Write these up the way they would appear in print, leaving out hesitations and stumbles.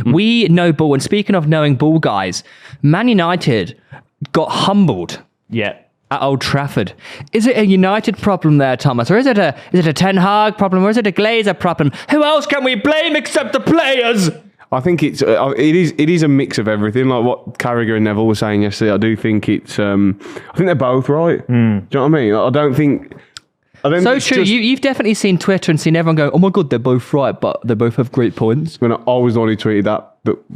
We know ball. And speaking of knowing ball, guys, Man United got humbled. Yeah. At Old Trafford. Is it a United problem there, Thomas? Or is it a Ten Hag problem? Or is it a Glazer problem? Who else can we blame except the players? I think it is a mix of everything. Like what Carragher and Neville were saying yesterday, I do think it's... I think they're both right. Do you know what I mean? I don't think... So true. You've definitely seen Twitter and seen everyone go, oh my God, they're both right, but they both have great points. When I was the one who tweeted that.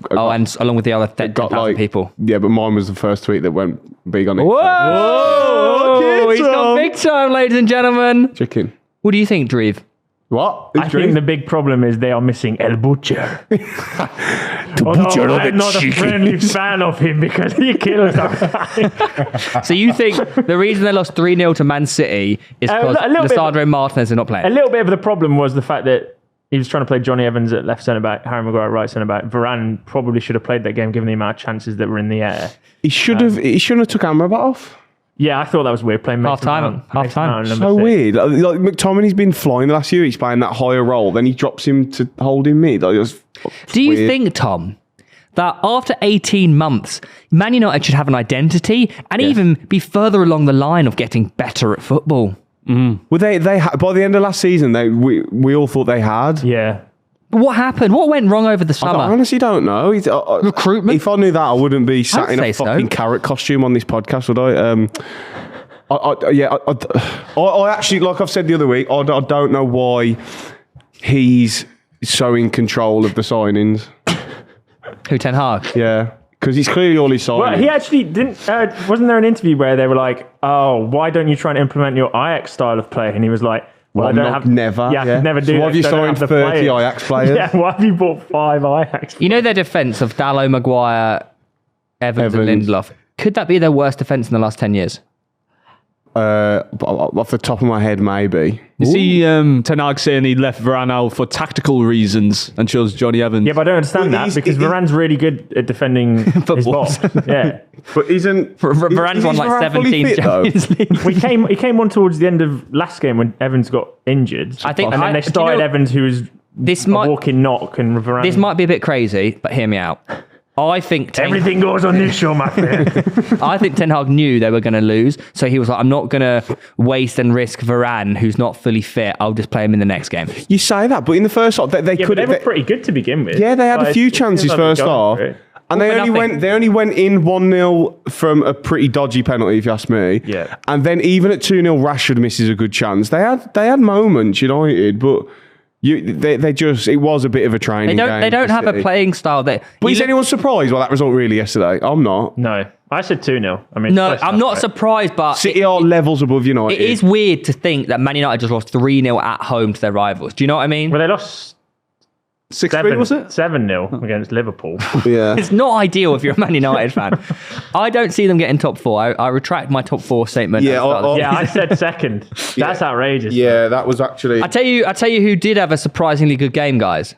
And along with the other 10,000 people. Yeah, but mine was the first tweet that went big on it. Whoa! He's gone big time, ladies and gentlemen. Chicken. What do you think, Dreve? What? I think the big problem is they are missing El Butcher. I'm not a friendly fan of him because he kills us. So you think the reason they lost 3-0 to Man City is because Lisandro Martinez are not playing? A little bit of the problem was the fact that he was trying to play Johnny Evans at left centre-back, Harry Maguire at right centre-back. Varane probably should have played that game given the amount of chances that were in the air. He shouldn't have took Amrabat off. Yeah, I thought that was weird playing half time. So weird. Like McTominay's been flying the last few weeks playing that higher role. Then he drops him to hold him mid. Do you think, Tom, that after 18 months, Man United should have an identity and even be further along the line of getting better at football? Well, they by the end of last season, we all thought they had. Yeah. What happened? What went wrong over the summer? I honestly don't know. Recruitment? If I knew that, I wouldn't be sat in a fucking Garratt costume on this podcast, would I? I actually, like I've said the other week, I don't know why he's so in control of the signings. Who, Ten Hag? Yeah. Because he's clearly all his signings. Well, he actually didn't... wasn't there an interview where they were like, oh, why don't you try and implement your Ajax style of play? And he was like, well, I don't have... Never. Yeah, I could never do so why have you signed 30 Ajax players? Yeah, why have you bought 5 Ajax players? You know their defence of Dalot, Maguire, Evans and Lindelof. Could that be their worst defence in the last 10 years? Off the top of my head, maybe. You see Ten Hag saying he left Varane out for tactical reasons and chose Johnny Evans. Yeah, but I don't understand that because Varane's really good at defending his box. Yeah. But Varane's won like 17 Champions League. He came on towards the end of last game when Evans got injured. I think, and then they started Evans, who was walking knock, and Varane. This might be a bit crazy, but hear me out. I think everything goes on this show, my friend. I think Ten Hag knew they were going to lose, so he was like, I'm not going to waste and risk Varane, who's not fully fit. I'll just play him in the next game. You say that, but in the first half, they could. They were pretty good to begin with. Yeah, they had a few chances first half. And they only went in 1-0 from a pretty dodgy penalty, if you ask me. Yeah. And then even at 2-0, Rashford misses a good chance. They had moments, United, but it was a bit of a training game. They don't have a playing style. But is anyone surprised by that result really yesterday? I'm not. No. I said 2-0. I mean, no, I'm not surprised, but City are levels above United. It is weird to think that Man United just lost 3-0 at home to their rivals. Do you know what I mean? Well, they lost 6-3, was it? 7-0 against Liverpool. Yeah. It's not ideal if you're a Man United fan. I don't see them getting top 4. I retract my top 4 statement. Yeah, I said second. That's outrageous. Yeah, that was actually... I tell you who did have a surprisingly good game, guys.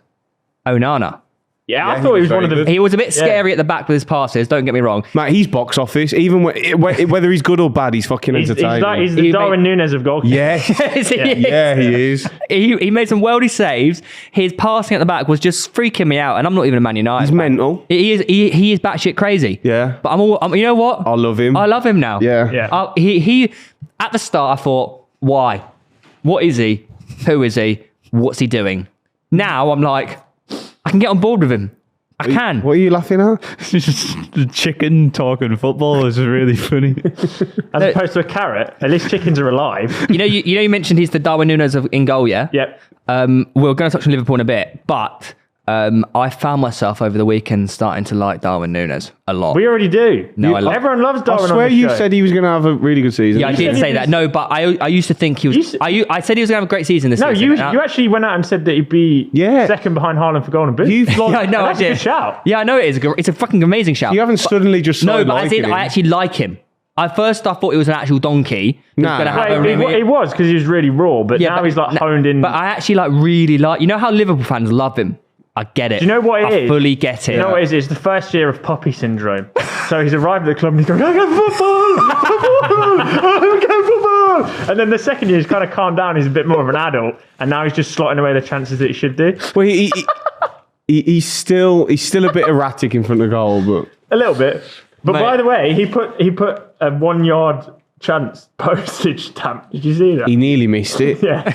Onana. Yeah, I thought he was one of the... He was a bit scary at the back with his passes, don't get me wrong. Mate, he's box office. Even whether he's good or bad, he's fucking entertaining. He's the Darwin Núñez of goalkeeping. Yeah, he is. He made some worldy saves. His passing at the back was just freaking me out, and I'm not even a Man United He's fan. mental. He is batshit crazy. Yeah. But you know what? I love him. I love him now. Yeah. He at the start, I thought, why? What is he? Who is he? What's he doing? Now I'm like, I can get on board with him. I can. What are you laughing at? The chicken talking football is really funny. As opposed to a carrot, at least chickens are alive. You mentioned he's the Darwin Núñez in goal, yeah? Yep. We're going to touch on Liverpool in a bit, but I found myself over the weekend starting to like Darwin Núñez a lot. We already do. No, everyone loves Darwin. I swear you said he was going to have a really good season. Yeah, I did say that. No, but I used to think he was... I said he was going to have a great season this season. No, you actually went out and said that he'd be second behind Haaland for Golden Boot. I know, that's a good shout. Yeah, I know it is. It's a fucking amazing shout. You haven't suddenly just started liking him. I actually like him. At first, I thought he was an actual donkey. He was because he was really raw, but now he's like honed in. But I actually really like... You know how Liverpool fans love him? I get it. Do you know what it is? I fully get it. You know what it is? It's the first year of puppy syndrome. So he's arrived at the club and he's going, I get football! And then the second year he's kind of calmed down. He's a bit more of an adult. And now he's just slotting away the chances that he should do. Well, he he's still a bit erratic in front of goal, but A little bit. But Mate. by the way, he put a 1 yard chance postage stamp. Did you see that? he nearly missed it. Yeah.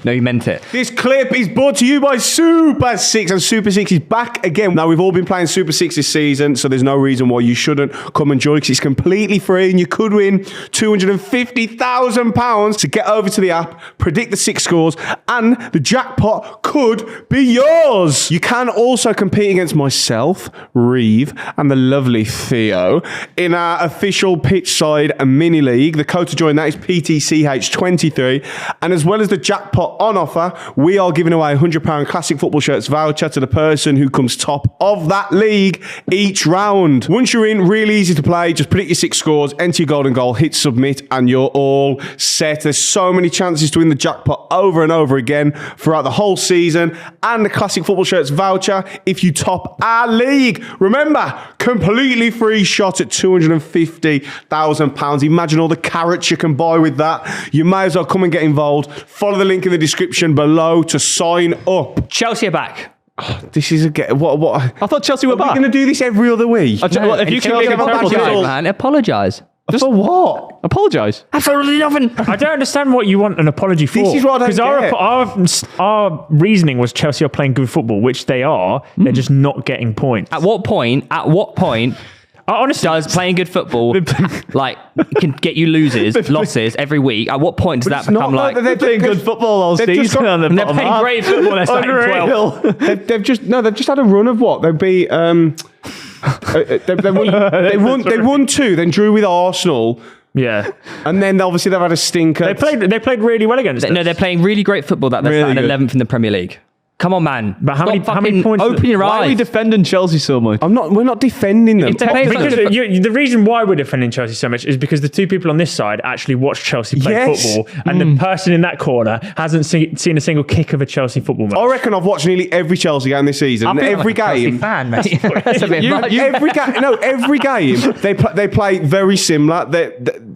No, you meant it. This clip is brought to you by Super 6, and Super 6 is back again. Now, we've all been playing Super 6 this season, so there's no reason why you shouldn't come and join, because it's completely free, and you could win £250,000 to get over to the app, predict the 6 scores, and the jackpot could be yours. You can also compete against myself, Reeve, and the lovely Theo in our official pitch side mini league. The code to join that is PTCH23, and as well as the jackpot on offer, we are giving away £100 classic football shirts voucher to the person who comes top of that league each round. Once you're in, really easy to play. Just predict your 6 scores, enter your golden goal, hit submit, and you're all set. There's so many chances to win the jackpot over and over again throughout the whole season, and the classic football shirts voucher if you top our league. Remember, completely free shot at £250,000. Imagine all the carrots you can buy with that. You may as well come and get involved. Follow the link in the description below to sign up. Chelsea are back. This is what? I thought Chelsea were Are we back. going to do this every other week? If you can Chelsea make a are terrible back, result, Man, apologise. For what? apologise. Absolutely nothing. I don't understand what you want an apology for. This is what I don't get. our reasoning was Chelsea are playing good football, which they are. They're just not getting points. At what point Honestly, does playing good football like can get you losses every week? At what point does that become like they're Playing good football all they've just season got- on the they're bottom playing half. great football? They're starting 12th. they've just had a run of what? They beat they won 2, then drew with Arsenal, yeah, and then obviously they've had a stinker. they played really well against us. No, they're playing really great football. They're Really starting good. 11th in the Premier League. Come on, man. But how many fucking points- Open your Why are we eyes. defending Chelsea so much? We're not defending them. If they're playing Because for the reason why we're defending Chelsea so much is because the two people on this side actually watch Chelsea play Yes. football, and the person in that corner hasn't seen a single kick of a Chelsea football match. I reckon I've watched nearly every Chelsea game this season. I And feel every like a Chelsea game, fan, mate. That's a bit much. every game they play very similar.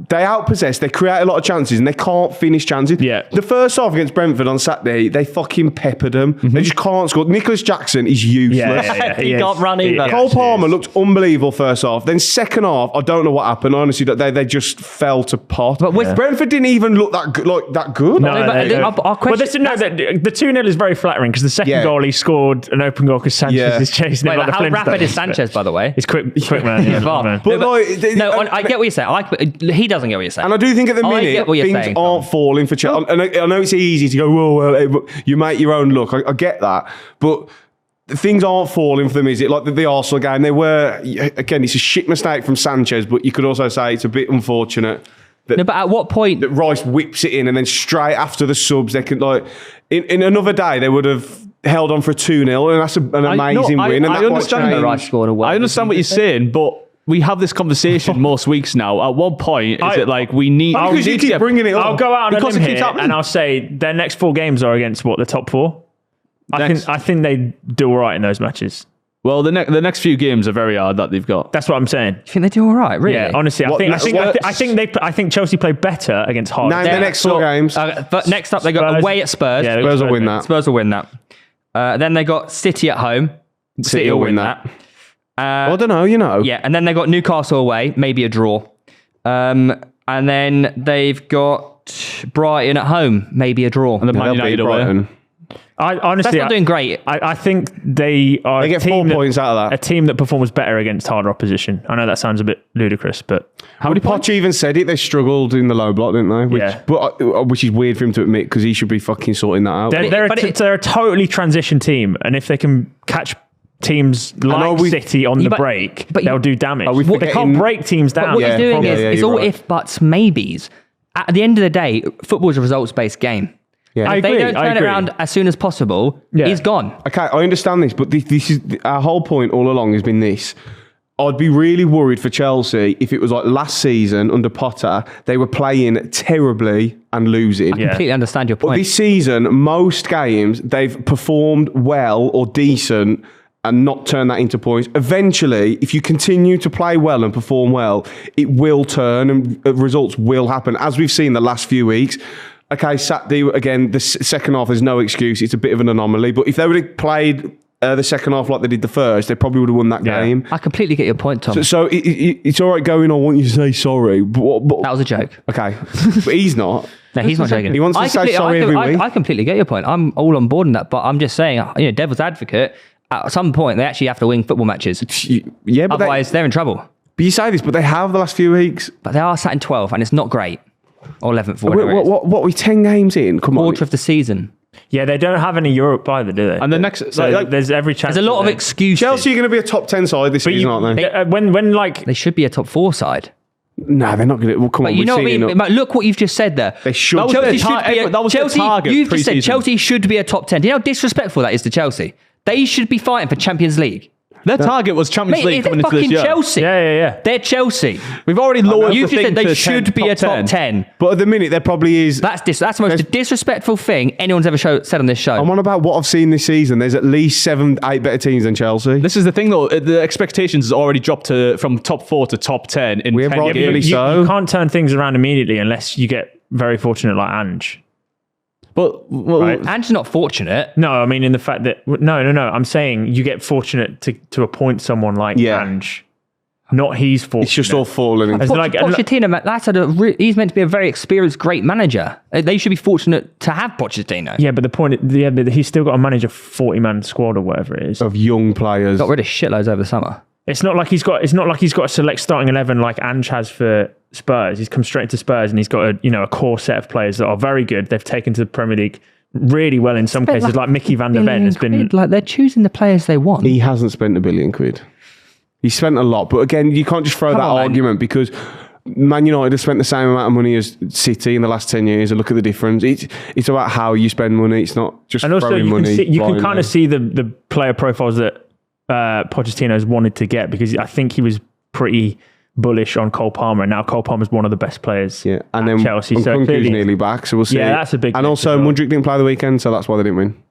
They outpossess, they create a lot of chances, and they can't finish chances. Yeah. The first half against Brentford on Saturday, they fucking peppered them. They just can't score. Nicholas Jackson is useless. He can't run either. Cole Palmer looked unbelievable first half. Then second half, I don't know what happened. Honestly, they just fell to pot. But with- Brentford didn't even look that good. Our question- The 2-0 is very flattering because the second Yeah. goal he scored an open goal because Sanchez Yeah. is chasing Wait, it like how the rapid is Flintstones. Sanchez, by the way? He's quick man. Yeah, Fast. man. But I get what you're saying. He doesn't get what you're saying. And I do think at the I minute get what you're things saying, aren't falling for Chelsea. And I know it's easy to go, well, you make your own luck. I get that, but things aren't falling for them, is it? Like the Arsenal game, they were, again, it's a shit mistake from Sanchez, but you could also say it's a bit unfortunate that, No, but at what point? that Rice whips it in, and then straight after the subs, they could, like, in another day, they would have held on for a 2-0, and that's an amazing win. And I that might understand change. the Rice scored a well. I understand what you're saying, but we have this conversation most weeks now. At one point, is it like we need... Because we you need keep to get- bringing it up. I'll go out on a Because limb it keeps here happening. and I'll say their next 4 games are against the top 4. I think they do all right in those matches. Well, the next few games are very hard that they've got. That's what I'm saying. You think they do all right? Really? Yeah, honestly, I think Chelsea play better against hard. Name the next 4 games. But next up, they got Spurs. away at Spurs. Yeah, Spurs will win that. Spurs will win that. Then they got City at home. City will win that. I don't know, Yeah, and then they got Newcastle away, maybe a draw. And then they've got Brighton at home, maybe a draw. And the Man They'll beat United away. Brighton. I honestly, That's not doing great. I think they are. They get 4 points out of A that. team that performs better against harder opposition. I know that sounds a bit ludicrous, but How many Poch even said it? They struggled in the low block, didn't they? Which is weird for him to admit, because he should be fucking sorting that out. they're a totally transition team, and if they can catch teams like City on the break, they'll do damage. we They can't forgetting- break teams But down. what you're doing is it's you're all right. if, buts, maybes. At the end of the day, football is a results-based game. Yeah. I If they agree, don't I turn it agree. around as soon as possible, Yeah. he's gone. Okay, I understand this, but this is our whole point all along has been this. I'd be really worried for Chelsea if it was like last season under Potter, they were playing terribly and losing. Yeah. Completely understand your But point. this season, most games, they've performed well or decent and not turn that into points. Eventually, if you continue to play well and perform well, it will turn and results will happen, as we've seen the last few weeks. Okay, Saturday, again, the second half, there's no excuse. It's a bit of an anomaly. But if they would have played the second half like they did the first, they probably would have won that game. I completely get your point, Tom. So it's all right going, I want you to say sorry. But That was a joke. okay. But he's not. No, he's not joking. He wants to say sorry every week. I completely get your point. I'm all on board in that, but I'm just saying, devil's advocate, at some point, they actually have to win football matches. Yeah, but Otherwise, they're in trouble. But you say this, but they have the last few weeks. But they are sat in 12th, and it's not great. Or 11th, or whatever it is. What we 10 games in? Come on. Quarter of the season. Yeah, they don't have any Europe either, do they? And the next, So there's every chance. There's a lot of excuses. Chelsea are going to be a top 10 side this season, aren't they? When like They should be a top 4 side. No, they're not going to. Well, come on. But you know what I mean? But look what you've just said there. They should. That was Chelsea their should be that was their Chelsea. target You've just said pre-season. Chelsea should be a top 10. Do you know how disrespectful that is to Chelsea? They should be fighting for Champions League. Their target was Champions Mate, League they're coming into this fucking year. Chelsea. yeah. They're Chelsea. We've already lowered You've the just thing said they to should be a top 10. But at the minute, there probably is. That's the most disrespectful thing anyone's ever said on this show. I'm on about what I've seen this season. There's at least 7, 8 better teams than Chelsea. This is the thing, though. The expectations has already dropped from top 4 to top 10 in We're 10 rightfully games. so. You can't turn things around immediately unless you get very fortunate like Ange. But Right. Ange's not fortunate. No, I mean in the fact that no. I'm saying you get fortunate to appoint someone like Ange. Not he's fortunate. It's just all falling into. Pochettino, man, he's meant to be a very experienced, great manager. They should be fortunate to have Pochettino. Yeah, but the point, but he's still got to manage a 40-man squad or whatever it is. Of young players. Got rid of shitloads over the summer. It's not like he's got a select starting 11 like Ange has for Spurs. He's come straight into Spurs and he's got a core set of players that are very good. They've taken to the Premier League really well in some cases. Like Mickey van der Ven has been. Like they're choosing the players they want. He hasn't spent £1 billion. He spent a lot, but again, you can't just throw that argument because Man United have spent the same amount of money as City in the last 10 years, and look at the difference. It's about how you spend money. It's not just throwing money. You can kind of see the player profiles that Pochettino's wanted to get, because I think he was pretty bullish on Cole Palmer, and now Cole Palmer's one of the best players. Yeah, and then Chelsea. So Nkunku's clearly, nearly back, so we'll see. Yeah, that's a big. And also, Mudryk didn't play the weekend, so that's why they didn't win.